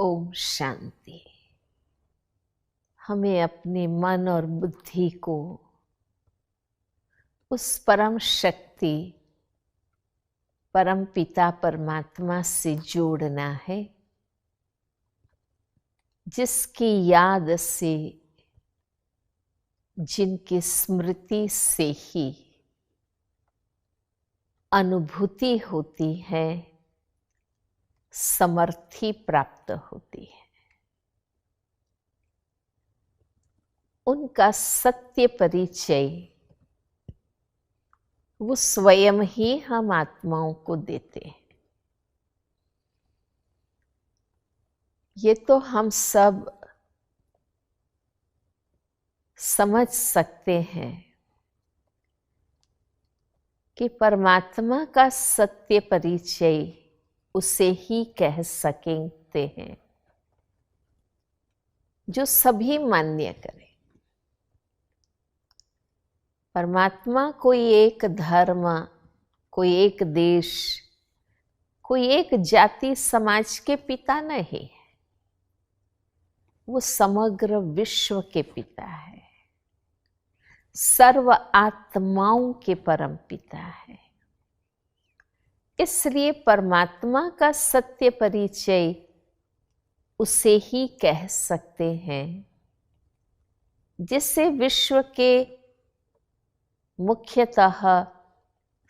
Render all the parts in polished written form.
ओम शांति। हमें अपने मन और बुद्धि को उस परम शक्ति परम पिता परमात्मा से जोड़ना है, जिसकी याद से, जिनकी स्मृति से ही अनुभूति होती है, समर्थि प्राप्त होती है। उनका सत्य परिचय वो स्वयं ही हम आत्माओं को देते हैं। ये तो हम सब समझ सकते हैं कि परमात्मा का सत्य परिचय उसे ही कह सकते हैं जो सभी मान्य करें। परमात्मा कोई एक धर्म, कोई एक देश, कोई एक जाति समाज के पिता नहीं है। वो समग्र विश्व के पिता है, सर्व आत्माओं के परम पिता है। इसलिए परमात्मा का सत्य परिचय उसे ही कह सकते हैं जिससे विश्व के मुख्यतः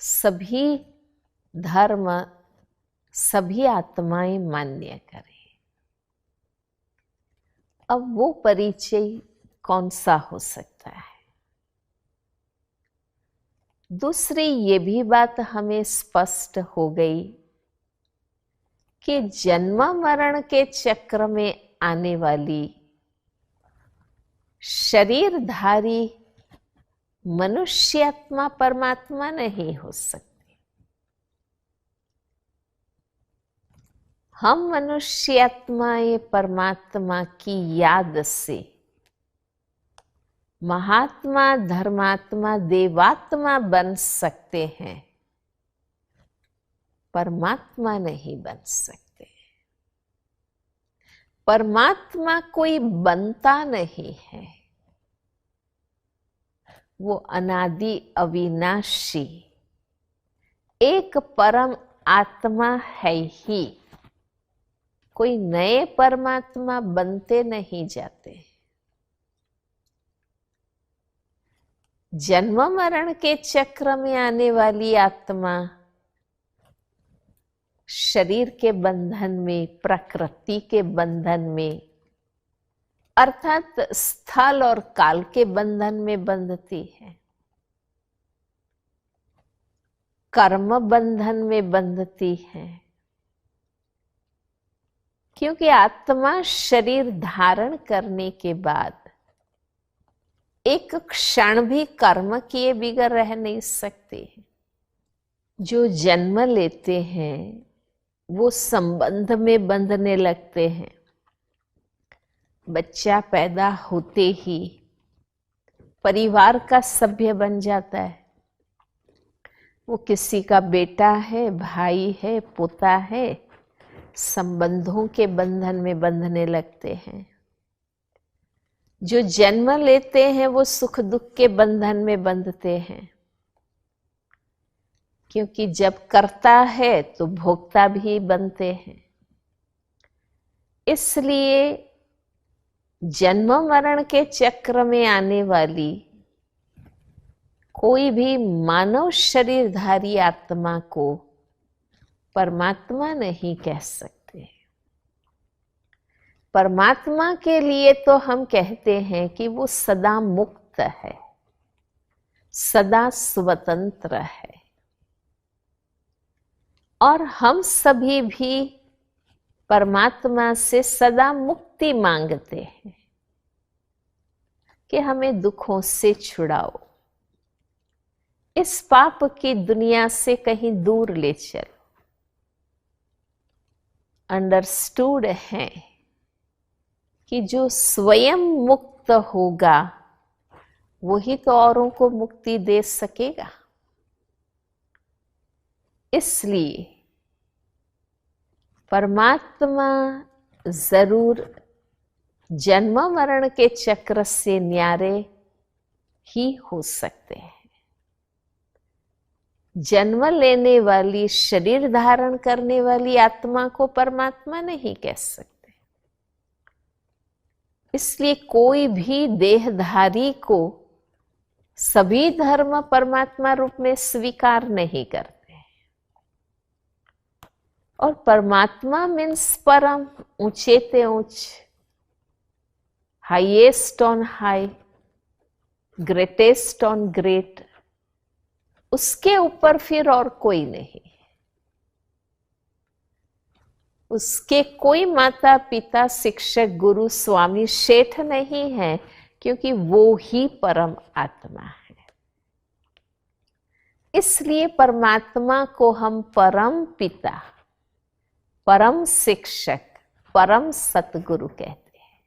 सभी धर्म, सभी आत्माएं मान्य करें। अब वो परिचय कौन सा हो सकता है? दूसरी ये भी बात हमें स्पष्ट हो गई कि जन्म मरण के चक्र में आने वाली शरीरधारी मनुष्यात्मा परमात्मा नहीं हो सकती। हम मनुष्यात्माएं परमात्मा की याद से महात्मा, धर्मात्मा, देवात्मा बन सकते हैं, परमात्मा नहीं बन सकते। परमात्मा कोई बनता नहीं है, वो अनादि अविनाशी एक परम आत्मा है ही। कोई नए परमात्मा बनते नहीं जाते। जन्म मरण के चक्र में आने वाली आत्मा शरीर के बंधन में, प्रकृति के बंधन में, अर्थात स्थल और काल के बंधन में बंधती है, कर्म बंधन में बंधती है। क्योंकि आत्मा शरीर धारण करने के बाद एक क्षण भी कर्म किए बिगड़ रह नहीं सकते। जो जन्म लेते हैं वो संबंध में बंधने लगते हैं। बच्चा पैदा होते ही परिवार का सभ्य बन जाता है। वो किसी का बेटा है, भाई है, पोता है, संबंधों के बंधन में बंधने लगते हैं। जो जन्म लेते हैं वो सुख दुख के बंधन में बंधते हैं। क्योंकि जब करता है तो भोक्ता भी बनते हैं। इसलिए जन्म मरण के चक्र में आने वाली कोई भी मानव शरीरधारी आत्मा को परमात्मा नहीं कह सकते। परमात्मा के लिए तो हम कहते हैं कि वो सदा मुक्त है, सदा स्वतंत्र है। और हम सभी भी परमात्मा से सदा मुक्ति मांगते हैं कि हमें दुखों से छुड़ाओ, इस पाप की दुनिया से कहीं दूर ले चलो। अंडरस्टूड है कि जो स्वयं मुक्त होगा वही तो औरों को मुक्ति दे सकेगा। इसलिए परमात्मा जरूर जन्म मरण के चक्र से न्यारे ही हो सकते हैं। जन्म लेने वाली, शरीर धारण करने वाली आत्मा को परमात्मा नहीं कह सकते। इसलिए कोई भी देहधारी को सभी धर्म परमात्मा रूप में स्वीकार नहीं करते। और परमात्मा मीन्स परम, ऊंचे ते ऊंच, highest on high, greatest on great, उसके ऊपर फिर और कोई नहीं। उसके कोई माता पिता, शिक्षक, गुरु, स्वामी, शेठ नहीं है, क्योंकि वो ही परम आत्मा है। इसलिए परमात्मा को हम परम पिता, परम शिक्षक, परम सतगुरु कहते हैं।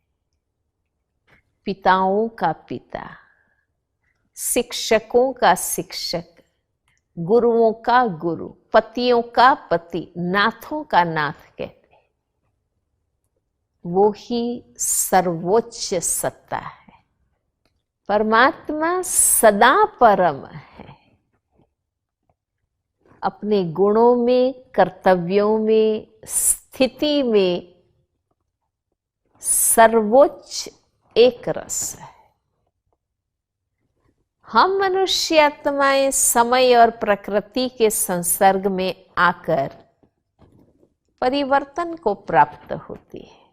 पिताओं का पिता, शिक्षकों का शिक्षक, गुरुओं का गुरु, पतियों का पति, नाथों का नाथ कहते हैं। वो ही सर्वोच्च सत्ता है। परमात्मा सदा परम है। अपने गुणों में, कर्तव्यों में, स्थिति में सर्वोच्च एक रस है। हम मनुष्य आत्माएं समय और प्रकृति के संसर्ग में आकर परिवर्तन को प्राप्त होती है।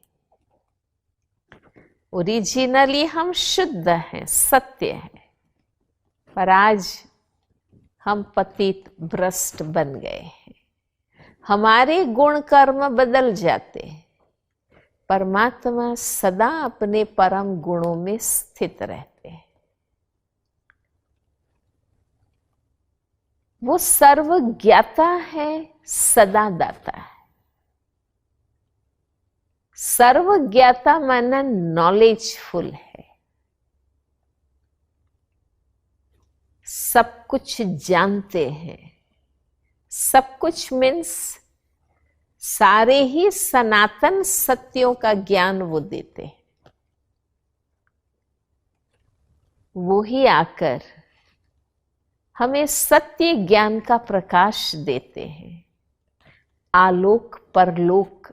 ओरिजिनली हम शुद्ध हैं, सत्य हैं, पर आज हम पतित भ्रष्ट बन गए हैं। हमारे गुण कर्म बदल जाते हैं। परमात्मा सदा अपने परम गुणों में स्थित रहते हैं। वो सर्वज्ञाता है, सदा दाता है। सर्वज्ञाता माना नॉलेजफुल है, सब कुछ जानते हैं। सब कुछ मीन्स सारे ही सनातन सत्यों का ज्ञान वो देते हैं। वो ही आकर हमें सत्य ज्ञान का प्रकाश देते हैं। आलोक परलोक,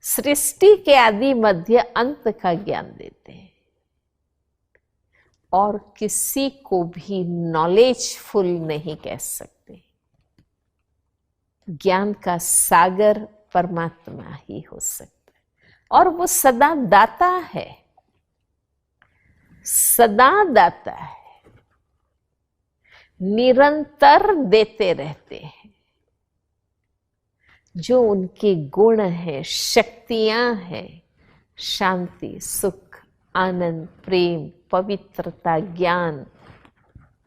सृष्टि के आदि मध्य अंत का ज्ञान देते हैं। और किसी को भी नॉलेजफुल नहीं कह सकते। ज्ञान का सागर परमात्मा ही हो सकता है। और वो सदा दाता है, सदा दाता है, निरंतर देते रहते हैं। जो उनके गुण हैं, शक्तियां हैं, शांति, सुख, आनंद, प्रेम, पवित्रता, ज्ञान,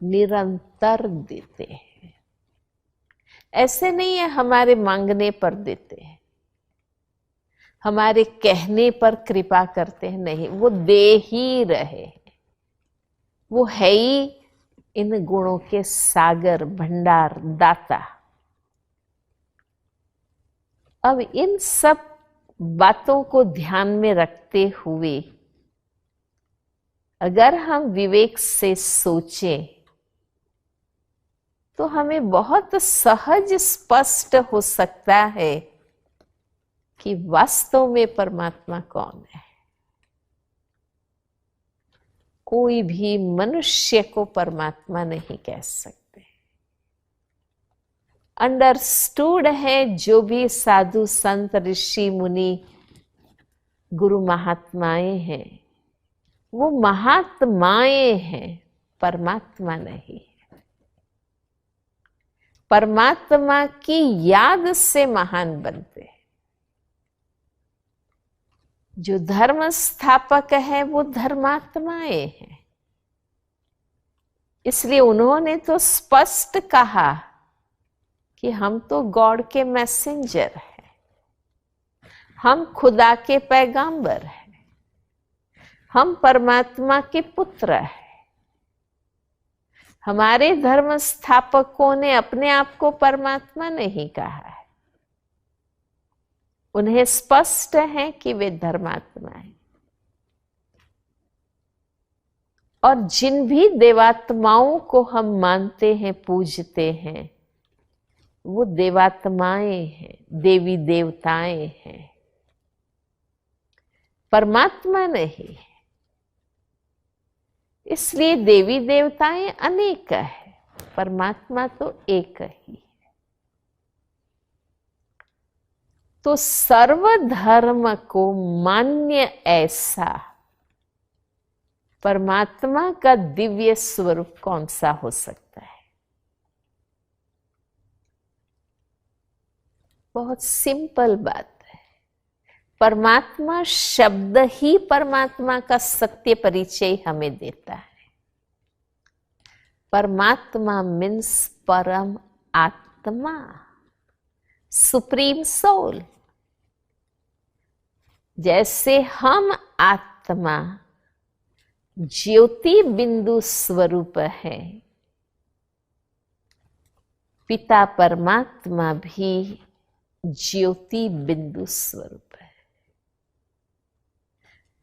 निरंतर देते हैं। ऐसे नहीं है हमारे मांगने पर देते हैं, हमारे कहने पर कृपा करते हैं, नहीं, वो दे ही रहे। वो है ही इन गुणों के सागर, भंडार, दाता। अब इन सब बातों को ध्यान में रखते हुए अगर हम विवेक से सोचें तो हमें बहुत सहज स्पष्ट हो सकता है कि वास्तव में परमात्मा कौन है। कोई भी मनुष्य को परमात्मा नहीं कह सकते। अंडरस्टूड है जो भी साधु संत ऋषि मुनि गुरु महात्माएं हैं, वो महात्माएं हैं, परमात्मा नहीं। परमात्मा की याद से महान बनते हैं। जो धर्म स्थापक है वो धर्मात्माएं हैं। इसलिए उन्होंने तो स्पष्ट कहा कि हम तो गॉड के मैसेंजर हैं, हम खुदा के पैगांबर हैं, हम परमात्मा के पुत्र हैं। हमारे धर्म स्थापकों ने अपने आप को परमात्मा नहीं कहा है। उन्हें स्पष्ट है कि वे धर्मात्मा हैं। और जिन भी देवात्माओं को हम मानते हैं, पूजते हैं, वो देवात्माएं हैं, देवी देवताएं हैं, परमात्मा नहीं। इसलिए देवी देवताएं अनेक है, परमात्मा तो एक ही है। तो सर्वधर्म को मान्य ऐसा परमात्मा का दिव्य स्वरूप कौन सा हो सकता है? बहुत सिंपल बात है। परमात्मा शब्द ही परमात्मा का सत्य परिचय हमें देता है। परमात्मा मीन्स परम आत्मा, सुप्रीम सोल। जैसे हम आत्मा ज्योति बिंदु स्वरूप है, पिता परमात्मा भी ज्योति बिंदु स्वरूप है।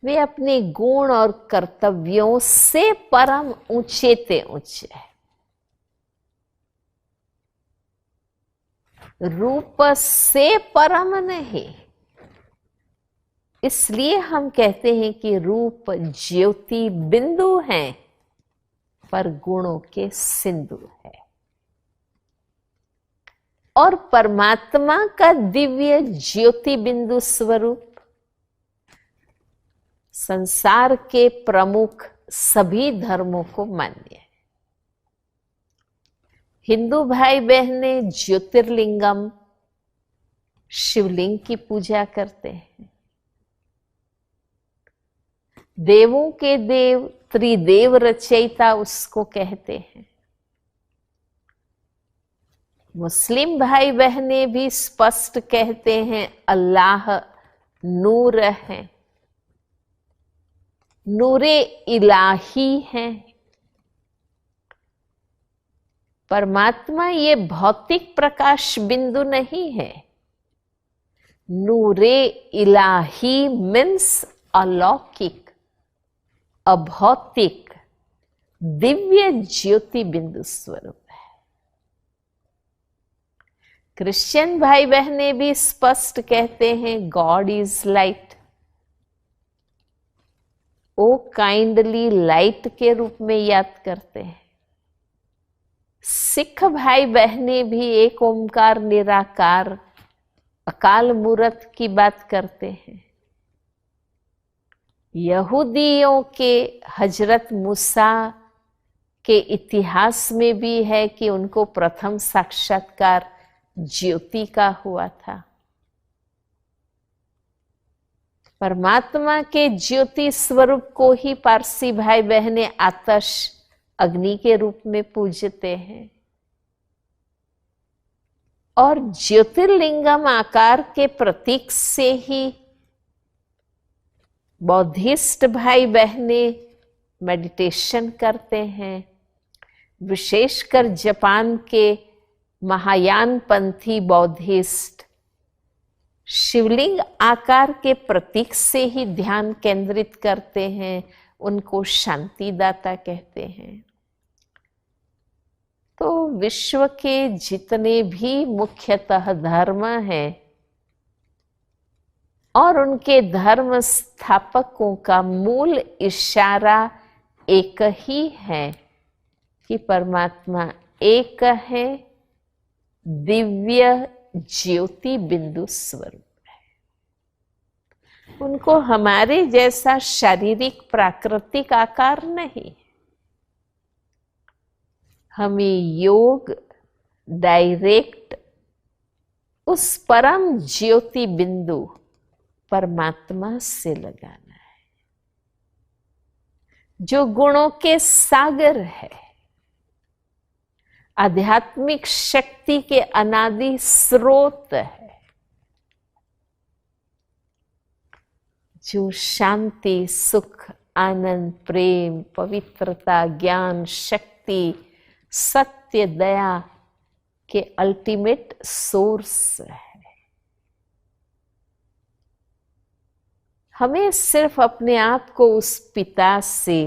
वे अपने गुण और कर्तव्यों से परम ऊंचे ते ऊंचे है। रूप से परम नहीं। इसलिए हम कहते हैं कि रूप ज्योति बिंदु है, पर गुणों के सिंधु है। और परमात्मा का दिव्य ज्योति बिंदु स्वरूप संसार के प्रमुख सभी धर्मों को मान्य है। हिंदू भाई बहनें ज्योतिर्लिंगम शिवलिंग की पूजा करते हैं। देवों के देव त्रिदेव रचयिता उसको कहते हैं। मुस्लिम भाई बहनें भी स्पष्ट कहते हैं अल्लाह नूर है, नूरे इलाही है। परमात्मा ये भौतिक प्रकाश बिंदु नहीं है। नूरे इलाही मीन्स अलौकिक, अभौतिक, दिव्य ज्योति बिंदु स्वरूप है। क्रिश्चियन भाई बहनें भी स्पष्ट कहते हैं god is light. O kindly light के रूप में याद करते हैं। सिख भाई बहनें भी एक ओंकार निराकार अकाल मूर्त की बात करते हैं। यहूदियों के हजरत मूसा के इतिहास में भी है कि उनको प्रथम साक्षात्कार ज्योति का हुआ था। परमात्मा के ज्योति स्वरूप को ही पारसी भाई बहनें आतश अग्नि के रूप में पूजते हैं। और ज्योतिर्लिंगम आकार के प्रतीक से ही बौद्धिस्ट भाई बहनें मेडिटेशन करते हैं। विशेषकर जापान के महायान पंथी बौद्धिस्ट शिवलिंग आकार के प्रतीक से ही ध्यान केंद्रित करते हैं। उनको शांतिदाता कहते हैं। तो विश्व के जितने भी मुख्यतः धर्म हैं और उनके धर्म स्थापकों का मूल इशारा एक ही है कि परमात्मा एक है, दिव्य ज्योति बिंदु स्वरूप है। उनको हमारे जैसा शारीरिक प्राकृतिक आकार नहीं। हमें योग डायरेक्ट उस परम ज्योति बिंदु परमात्मा से लगाना है, जो गुणों के सागर है, आध्यात्मिक शक्ति के अनादि स्रोत है, जो शांति सुख आनंद प्रेम पवित्रता ज्ञान शक्ति सत्य दया के अल्टीमेट सोर्स है। हमें सिर्फ अपने आप को उस पिता से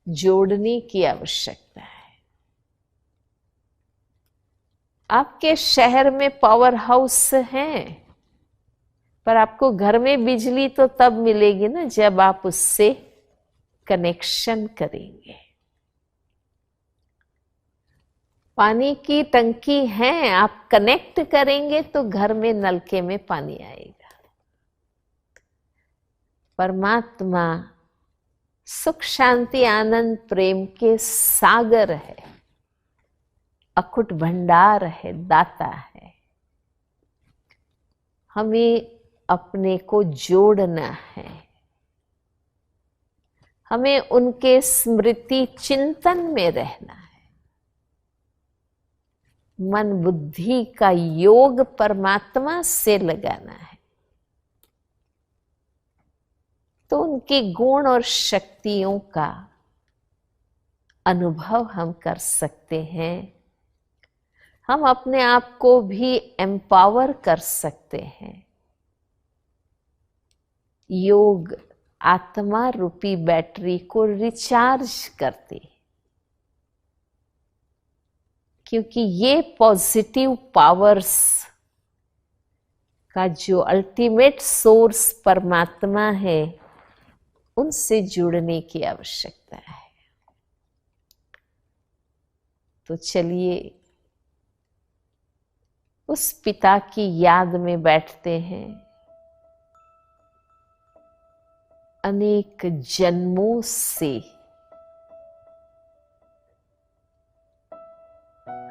जोड़ने की आवश्यकता है। आपके शहर में पावर हाउस हैं, पर आपको घर में बिजली तो तब मिलेगी ना जब आप उससे कनेक्शन करेंगे। पानी की टंकी है, आप कनेक्ट करेंगे तो घर में नलके में पानी आएगा। परमात्मा सुख शांति आनंद प्रेम के सागर है, अखुट भंडार है, दाता है। हमें अपने को जोड़ना है, हमें उनके स्मृति चिंतन में रहना है। मन बुद्धि का योग परमात्मा से लगाना है, तो उनके गुण और शक्तियों का अनुभव हम कर सकते हैं। हम अपने आप को भी एम्पावर कर सकते हैं। योग आत्मा रूपी बैटरी को रिचार्ज करते, क्योंकि ये पॉजिटिव पावर्स का जो अल्टीमेट सोर्स परमात्मा है, उनसे जुड़ने की आवश्यकता है। तो चलिए उस पिता की याद में बैठते हैं। अनेक जन्मों से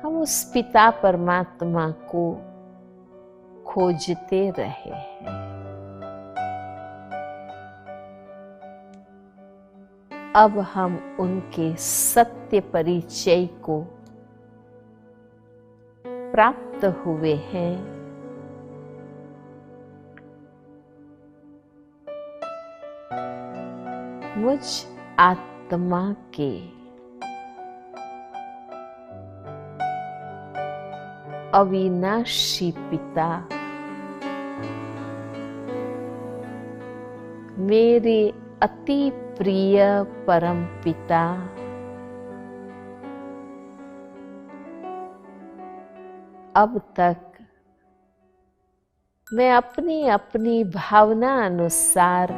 हम उस पिता परमात्मा को खोजते रहे हैं। अब हम उनके सत्य परिचय को प्राप्त हुए हैं। मुझ आत्मा के अविनाशी पिता, मेरे अति प्रिय परम पिता, अब तक मैं अपनी अपनी भावना अनुसार,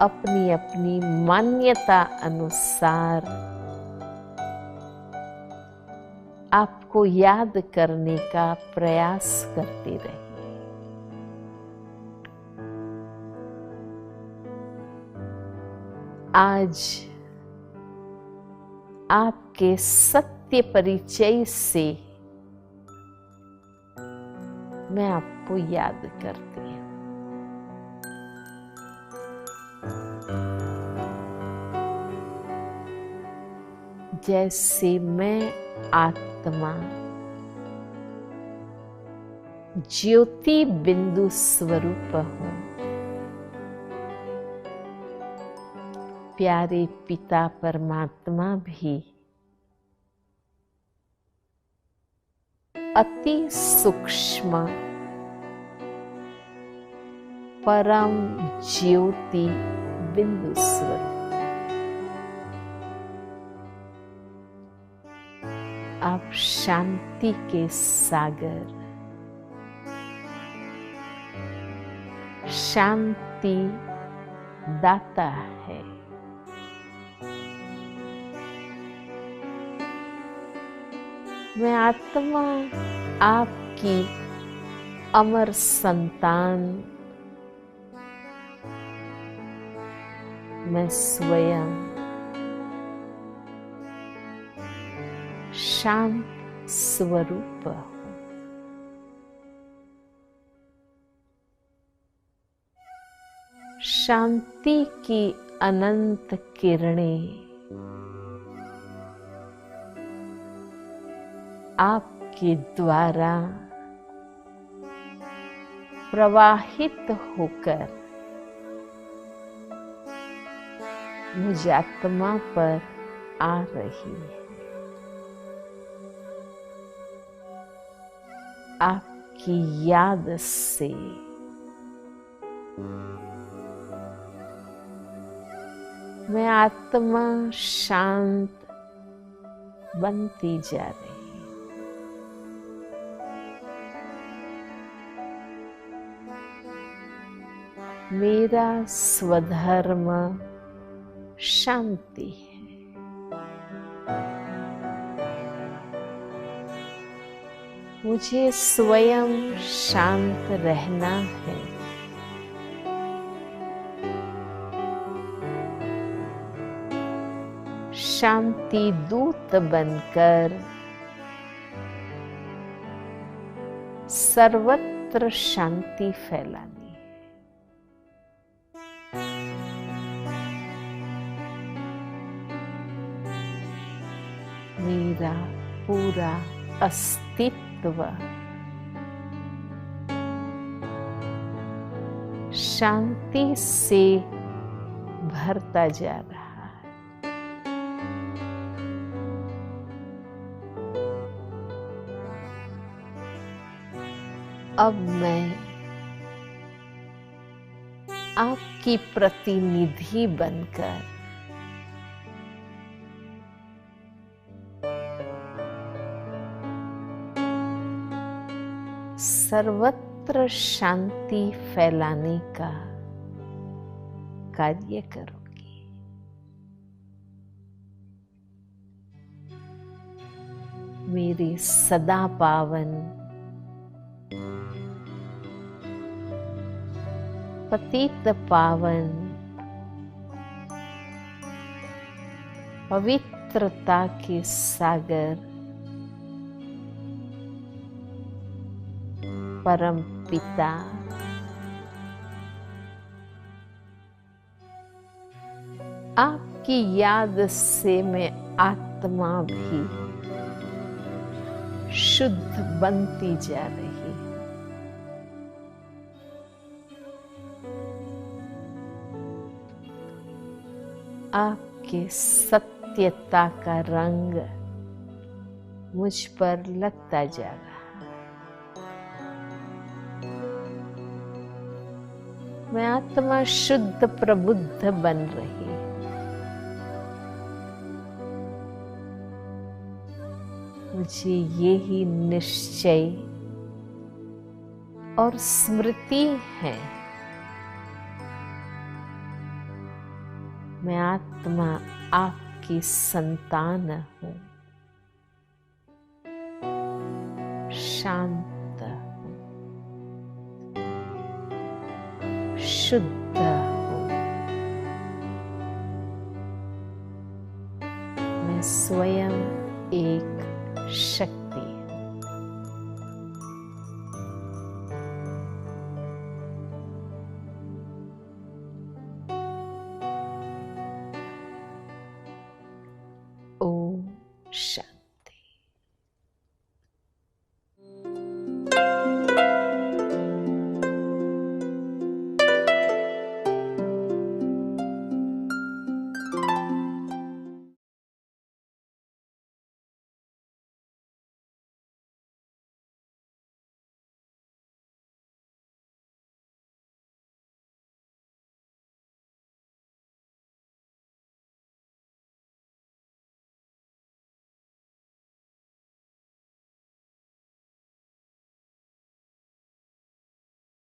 अपनी अपनी मान्यता अनुसार आपको याद करने का प्रयास करती रही। आज आपके सत्य परिचय से मैं आपको याद करती हूँ। जैसे मैं आत्मा ज्योति बिंदु स्वरूप हूँ, प्यारे पिता परमात्मा भी अति सूक्ष्म परम ज्योति बिंदु स्वरूप। आप शांति के सागर, शांति दाता है। मैं आत्मा आपकी अमर संतान, मैं स्वयं शांत स्वरूप हूँ। शांति की अनंत किरणें आपके द्वारा प्रवाहित होकर मुझ आत्मा पर आ रही है। आपकी याद से मैं आत्मा शांत बनती जा रही। मेरा स्वधर्म शांति है। मुझे स्वयं शांत रहना है। शांति दूत बनकर सर्वत्र शांति फैलानी है। मेरा पूरा अस्तित्व शांति से भरता जा रहा है। अब मैं आपकी प्रतिनिधि बनकर सर्वत्र शांति फैलाने का कार्य करूंगी। मेरी सदा पावन पतित पावन पवित्रता के सागर परम पिता आपकी याद से मैं आत्मा भी शुद्ध बनती जा रही। आपके सत्यता का रंग मुझ पर लगता जा रहा। मैं आत्मा शुद्ध प्रबुद्ध बन रही। मुझे यही निश्चय और स्मृति है। मैं आत्मा आपकी संतान हूँ, शांत हूँ, शुद्ध हूँ। मैं स्वयं एक शक्ति हूँ। ओम शांति।